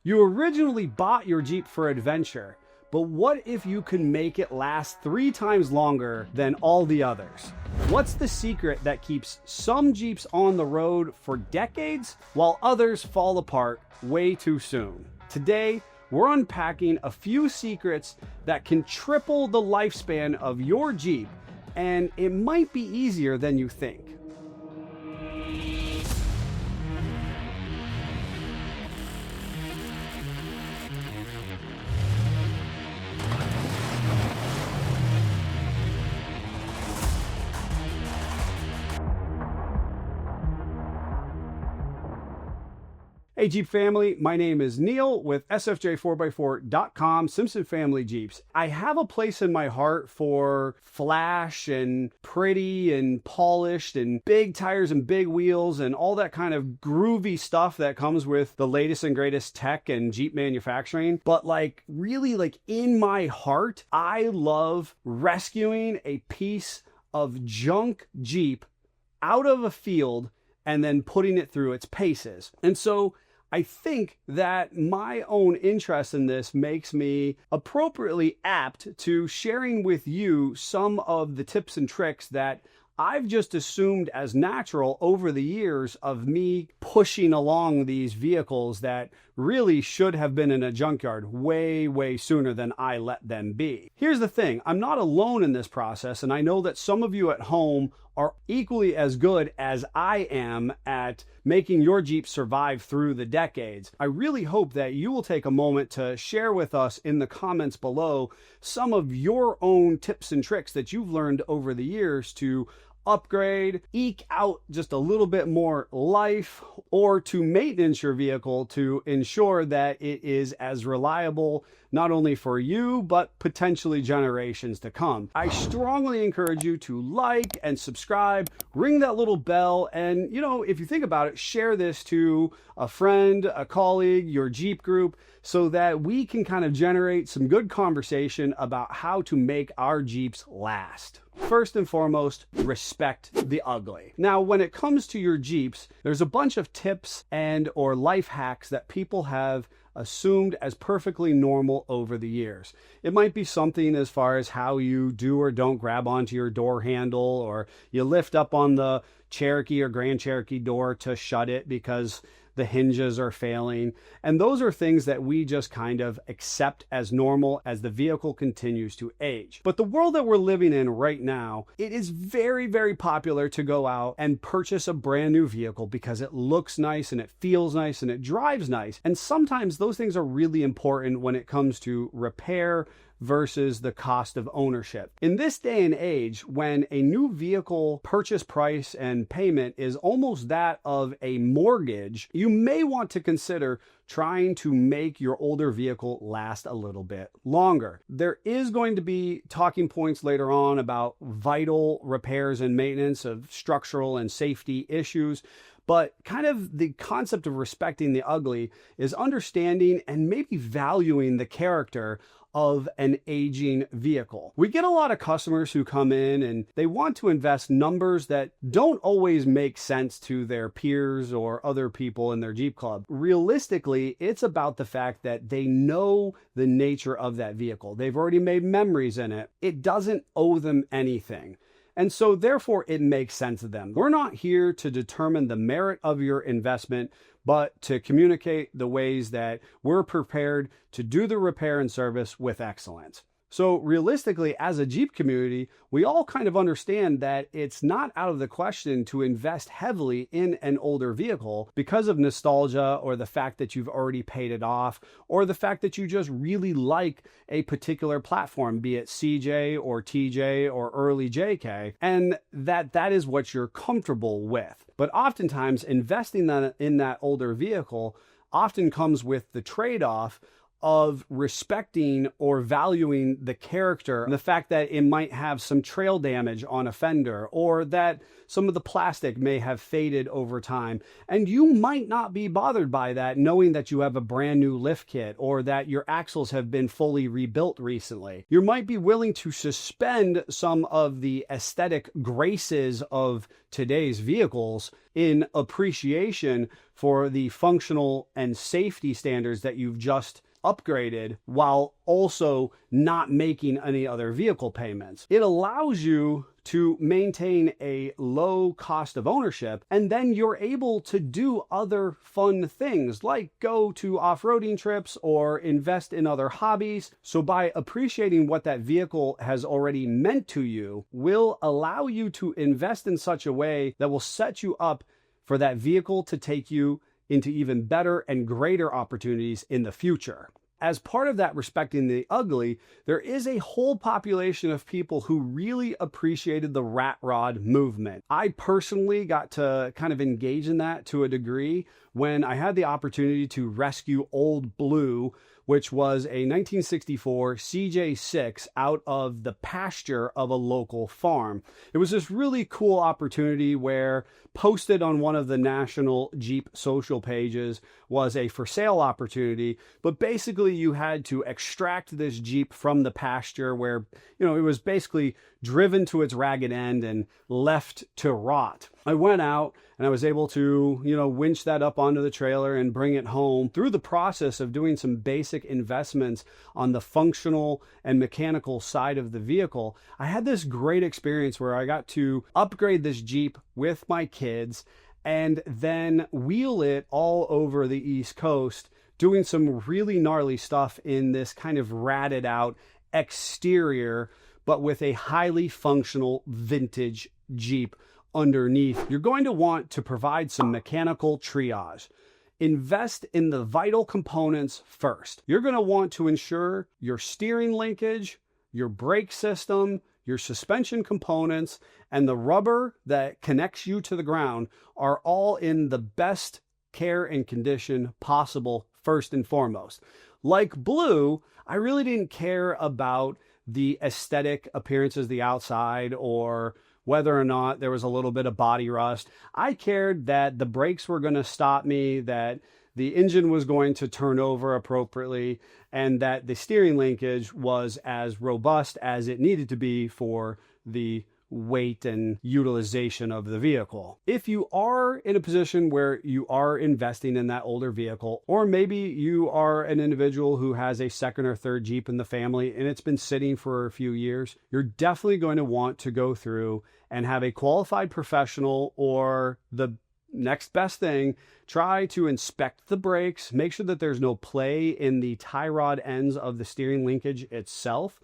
You originally bought your Jeep for adventure, but what if you could make it last 3 times longer than all the others? What's the secret that keeps some Jeeps on the road for decades while others fall apart way too soon? Today, we're unpacking a few secrets that can triple the lifespan of your Jeep, and it might be easier than you think. Hey Jeep family, my name is Neil with SFJ4x4.com, Simpson Family Jeeps. I have a place in my heart for flash and pretty and polished and big tires and big wheels and all that kind of groovy stuff that comes with the latest and greatest tech and Jeep manufacturing. But really in my heart, I love rescuing a piece of junk Jeep out of a field and then putting it through its paces. And so I think that my own interest in this makes me appropriately apt to sharing with you some of the tips and tricks that I've just assumed as natural over the years of me pushing along these vehicles that really should have been in a junkyard way sooner than I let them be. Here's the thing, I'm not alone in this process, and I know that some of you at home are equally as good as I am at making your Jeep survive through the decades. I really hope that you will take a moment to share with us in the comments below some of your own tips and tricks that you've learned over the years to upgrade, eke out just a little bit more life, or to maintenance your vehicle to ensure that it is as reliable not only for you, but potentially generations to come. I strongly encourage you to like and subscribe, ring that little bell, and if you think about it, share this to a friend, a colleague, your Jeep group, so that we can kind of generate some good conversation about how to make our Jeeps last. First and foremost, respect the ugly. Now, when it comes to your Jeeps, there's a bunch of tips or life hacks that people have assumed as perfectly normal over the years. It might be something as far as how you do or don't grab onto your door handle, or you lift up on the Cherokee or Grand Cherokee door to shut it because the hinges are failing. And those are things that we just kind of accept as normal as the vehicle continues to age. But the world that we're living in right now, it is very popular to go out and purchase a brand new vehicle because it looks nice and it feels nice and it drives nice. And sometimes those things are really important when it comes to repair versus the cost of ownership. In this day and age, when a new vehicle purchase price and payment is almost that of a mortgage, you may want to consider trying to make your older vehicle last a little bit longer. There is going to be talking points later on about vital repairs and maintenance of structural and safety issues. But kind of the concept of respecting the ugly is understanding and maybe valuing the character of an aging vehicle. We get a lot of customers who come in and they want to invest numbers that don't always make sense to their peers or other people in their Jeep club. Realistically, it's about the fact that they know the nature of that vehicle. They've already made memories in it. It doesn't owe them anything. And so therefore it makes sense to them. We're not here to determine the merit of your investment, but to communicate the ways that we're prepared to do the repair and service with excellence. So realistically, as a Jeep community, we all kind of understand that it's not out of the question to invest heavily in an older vehicle because of nostalgia, or the fact that you've already paid it off, or the fact that you just really like a particular platform, be it CJ or TJ or early JK, and that is what you're comfortable with. But oftentimes investing in that older vehicle often comes with the trade-off of respecting or valuing the character, the fact that it might have some trail damage on a fender, or that some of the plastic may have faded over time. And you might not be bothered by that, knowing that you have a brand new lift kit or that your axles have been fully rebuilt recently. You might be willing to suspend some of the aesthetic graces of today's vehicles in appreciation for the functional and safety standards that you've just upgraded, while also not making any other vehicle payments. It allows you to maintain a low cost of ownership, and then you're able to do other fun things like go to off-roading trips or invest in other hobbies. So by appreciating what that vehicle has already meant to you will allow you to invest in such a way that will set you up for that vehicle to take you into even better and greater opportunities in the future. As part of that respecting the ugly, there is a whole population of people who really appreciated the rat rod movement. I personally got to kind of engage in that to a degree when I had the opportunity to rescue Old Blue, which was a 1964 CJ6 out of the pasture of a local farm. It was this really cool opportunity where posted on one of the national Jeep social pages was a for sale opportunity, but basically you had to extract this Jeep from the pasture where, it was basically driven to its ragged end and left to rot. I went out and I was able to, winch that up onto the trailer and bring it home. Through the process of doing some basic investments on the functional and mechanical side of the vehicle, I had this great experience where I got to upgrade this Jeep with my kids and then wheel it all over the East Coast, doing some really gnarly stuff in this kind of ratted out exterior, but with a highly functional vintage Jeep underneath. You're going to want to provide some mechanical triage. Invest in the vital components first. You're going to want to ensure your steering linkage, your brake system, your suspension components, and the rubber that connects you to the ground are all in the best care and condition possible first and foremost. Like Blue, I really didn't care about the aesthetic appearances of the outside or whether or not there was a little bit of body rust. I cared that the brakes were going to stop me, that the engine was going to turn over appropriately, and that the steering linkage was as robust as it needed to be for the weight and utilization of the vehicle. If you are in a position where you are investing in that older vehicle, or maybe you are an individual who has a second or third Jeep in the family and it's been sitting for a few years, you're definitely going to want to go through and have a qualified professional, or the next best thing, try to inspect the brakes, make sure that there's no play in the tie rod ends of the steering linkage itself.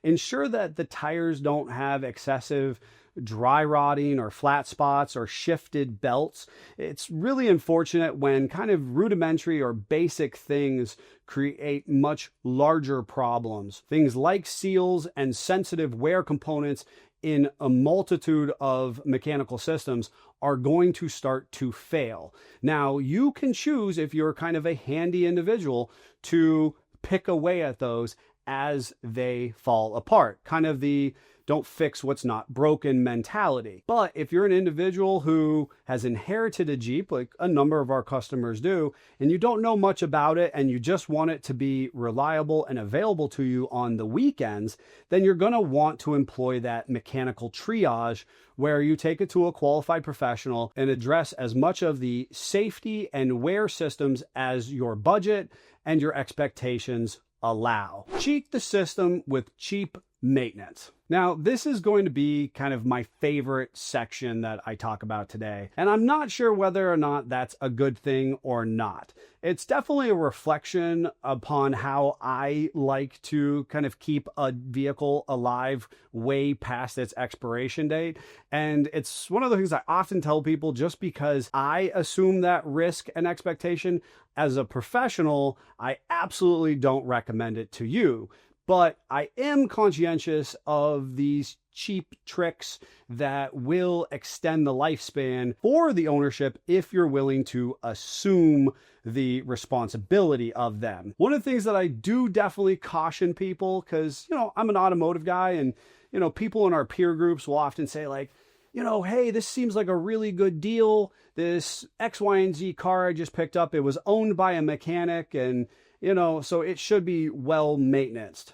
Ensure that the tires don't have excessive dry rotting or flat spots or shifted belts. It's really unfortunate when kind of rudimentary or basic things create much larger problems. Things like seals and sensitive wear components in a multitude of mechanical systems are going to start to fail. Now, you can choose, if you're kind of a handy individual, to pick away at those as they fall apart. Kind of the don't fix what's not broken mentality. But if you're an individual who has inherited a Jeep, like a number of our customers do, and you don't know much about it and you just want it to be reliable and available to you on the weekends, then you're going to want to employ that mechanical triage where you take it to a qualified professional and address as much of the safety and wear systems as your budget and your expectations allow. Cheat the system with cheap maintenance. Now, this is going to be kind of my favorite section that I talk about today, and I'm not sure whether or not that's a good thing or not. It's definitely a reflection upon how I like to kind of keep a vehicle alive way past its expiration date, and it's one of the things I often tell people just because I assume that risk and expectation. As a professional, I absolutely don't recommend it to you. But I am conscientious of these cheap tricks that will extend the lifespan for the ownership if you're willing to assume the responsibility of them. One of the things that I do definitely caution people, because, I'm an automotive guy, and, people in our peer groups will often say, like, hey, this seems like a really good deal. This X, Y, and Z car I just picked up, it was owned by a mechanic, and, so it should be well maintained.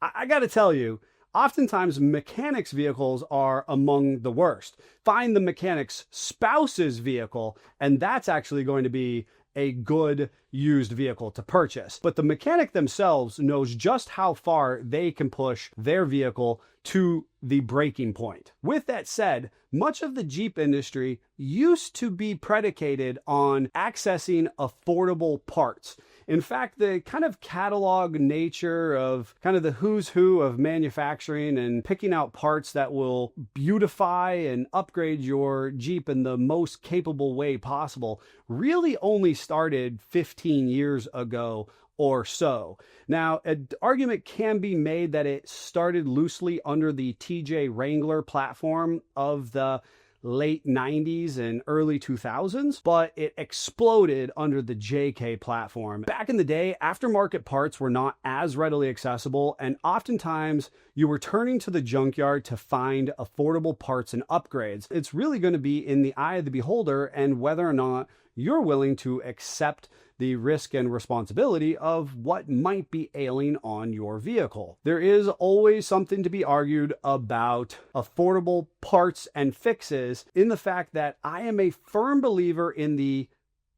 I got to tell you, oftentimes mechanics' vehicles are among the worst. Find the mechanic's spouse's vehicle, and that's actually going to be a good used vehicle to purchase. But the mechanic themselves knows just how far they can push their vehicle to the breaking point. With that said, much of the Jeep industry used to be predicated on accessing affordable parts. In fact, the kind of catalog nature of kind of the who's who of manufacturing and picking out parts that will beautify and upgrade your Jeep in the most capable way possible really only started 15 years ago or so. Now, an argument can be made that it started loosely under the TJ Wrangler platform of the late 90s and early 2000s, but it exploded under the JK platform. Back in the day, aftermarket parts were not as readily accessible, and oftentimes you were turning to the junkyard to find affordable parts and upgrades. It's really going to be in the eye of the beholder and whether or not you're willing to accept the risk and responsibility of what might be ailing on your vehicle. There is always something to be argued about affordable parts and fixes in the fact that I am a firm believer in the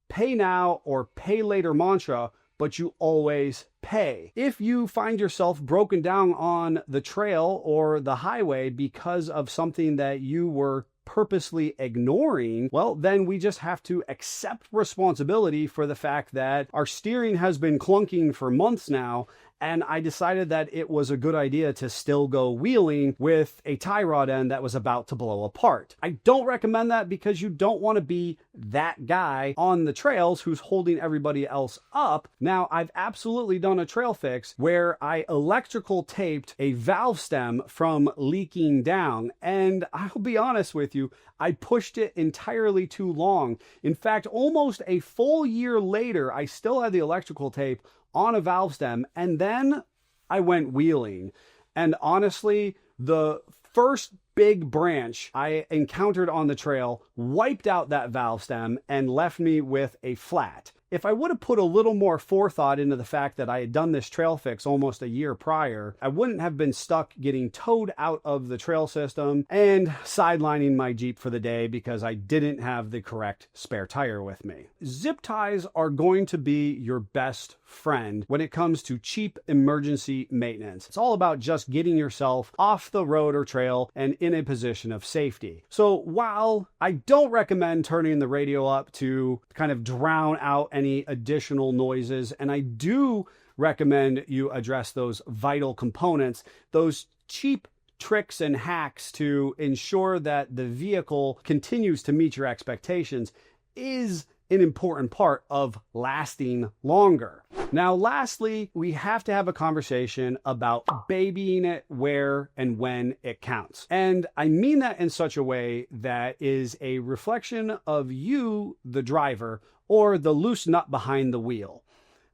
pay now or pay later mantra, but you always pay. If you find yourself broken down on the trail or the highway because of something that you were purposely ignoring, well, then we just have to accept responsibility for the fact that our steering has been clunking for months now, and I decided that it was a good idea to still go wheeling with a tie rod end that was about to blow apart. I don't recommend that because you don't want to be that guy on the trails who's holding everybody else up. Now, I've absolutely done a trail fix where I electrical taped a valve stem from leaking down, and I'll be honest with you, I pushed it entirely too long. In fact, almost a full year later, I still had the electrical tape on a valve stem, and then I went wheeling. And honestly, the first big branch I encountered on the trail wiped out that valve stem and left me with a flat. If I would have put a little more forethought into the fact that I had done this trail fix almost a year prior, I wouldn't have been stuck getting towed out of the trail system and sidelining my Jeep for the day because I didn't have the correct spare tire with me. Zip ties are going to be your best friend when it comes to cheap emergency maintenance. It's all about just getting yourself off the road or trail and in a position of safety. So while I don't recommend turning the radio up to kind of drown out any additional noises, and I do recommend you address those vital components, those cheap tricks and hacks to ensure that the vehicle continues to meet your expectations is an important part of lasting longer. Now, lastly, we have to have a conversation about babying it where and when it counts. And I mean that in such a way that is a reflection of you, the driver, or the loose nut behind the wheel.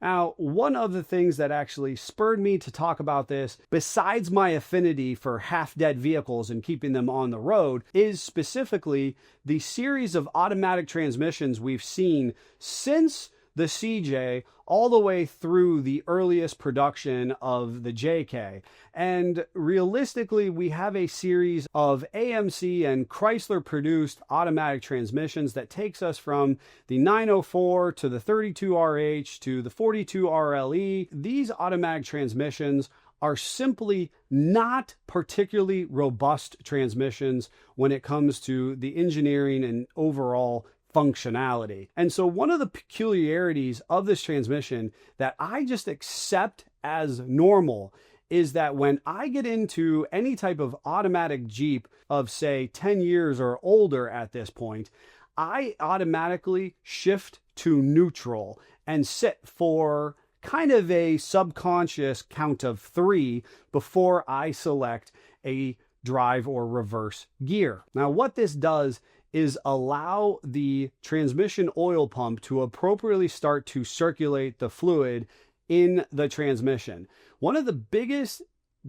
Now, one of the things that actually spurred me to talk about this, besides my affinity for half-dead vehicles and keeping them on the road, is specifically the series of automatic transmissions we've seen since the CJ all the way through the earliest production of the JK. And realistically, we have a series of AMC and Chrysler produced automatic transmissions that takes us from the 904 to the 32RH to the 42RLE. These automatic transmissions are simply not particularly robust transmissions when it comes to the engineering and overall functionality. And so one of the peculiarities of this transmission that I just accept as normal is that when I get into any type of automatic Jeep of, say, 10 years or older at this point, I automatically shift to neutral and sit for kind of a subconscious count of 3 before I select a drive or reverse gear. Now, what this does is allow the transmission oil pump to appropriately start to circulate the fluid in the transmission. One of the biggest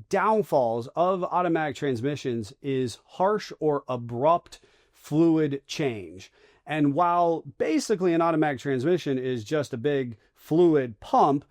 downfalls of automatic transmissions is harsh or abrupt fluid change. And while basically an automatic transmission is just a big fluid pump,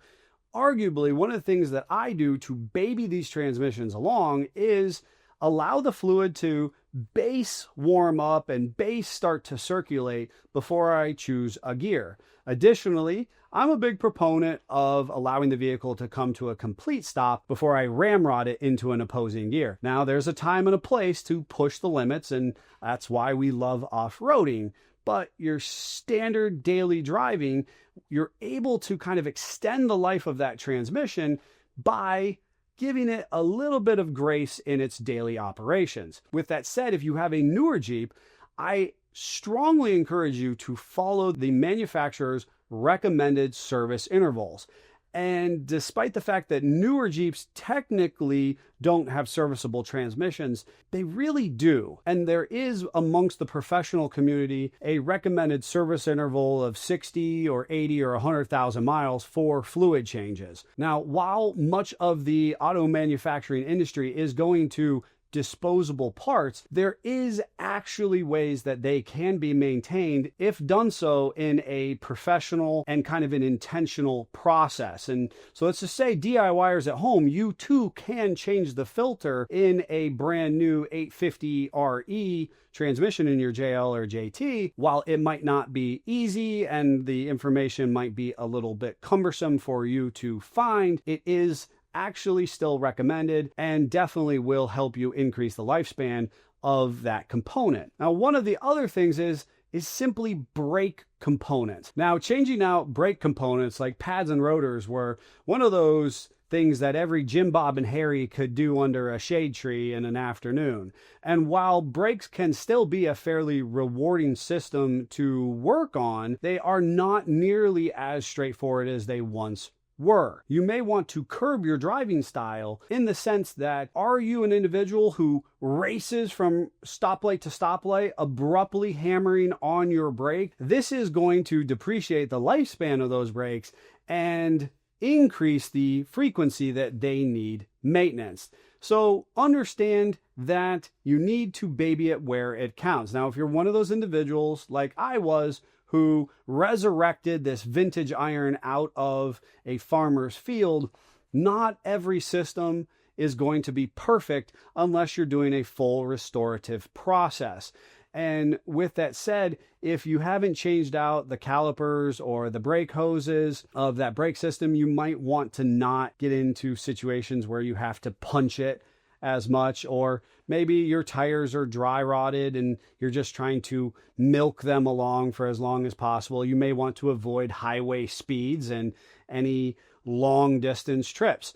arguably one of the things that I do to baby these transmissions along is allow the fluid to base warm up and base start to circulate before I choose a gear. Additionally, I'm a big proponent of allowing the vehicle to come to a complete stop before I ramrod it into an opposing gear. Now, there's a time and a place to push the limits, and that's why we love off-roading. But your standard daily driving, you're able to kind of extend the life of that transmission by giving it a little bit of grace in its daily operations. With that said, if you have a newer Jeep, I strongly encourage you to follow the manufacturer's recommended service intervals. And despite the fact that newer Jeeps technically don't have serviceable transmissions, they really do. And there is amongst the professional community a recommended service interval of 60 or 80 or 100,000 miles for fluid changes. Now, while much of the auto manufacturing industry is going to disposable parts, there is actually ways that they can be maintained if done so in a professional and kind of an intentional process. And so let's just say DIYers at home, you too can change the filter in a brand new 850 RE transmission in your JL or JT. While it might not be easy and the information might be a little bit cumbersome for you to find, it is actually still recommended and definitely will help you increase the lifespan of that component. Now, one of the other things is simply brake components. Now, changing out brake components like pads and rotors were one of those things that every Jim, Bob, and Harry could do under a shade tree in an afternoon. And while brakes can still be a fairly rewarding system to work on, they are not nearly as straightforward as they once were. You may want to curb your driving style in the sense that, are you an individual who races from stoplight to stoplight, abruptly hammering on your brake? This is going to depreciate the lifespan of those brakes and increase the frequency that they need maintenance. So understand that you need to baby it where it counts. Now, if you're one of those individuals like I was, who resurrected this vintage iron out of a farmer's field, not every system is going to be perfect unless you're doing a full restorative process. And with that said, if you haven't changed out the calipers or the brake hoses of that brake system, you might want to not get into situations where you have to punch it as much, or maybe your tires are dry rotted and you're just trying to milk them along for as long as possible. You may want to avoid highway speeds and any long distance trips.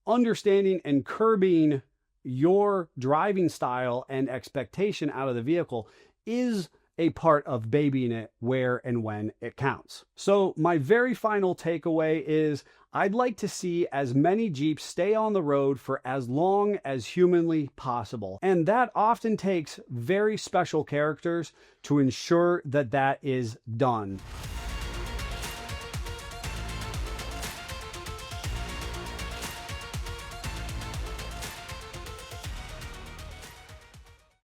Understanding and curbing your driving style and expectation out of the vehicle is a part of babying it where and when it counts. So my very final takeaway is I'd like to see as many Jeeps stay on the road for as long as humanly possible. And that often takes very special characters to ensure that that is done.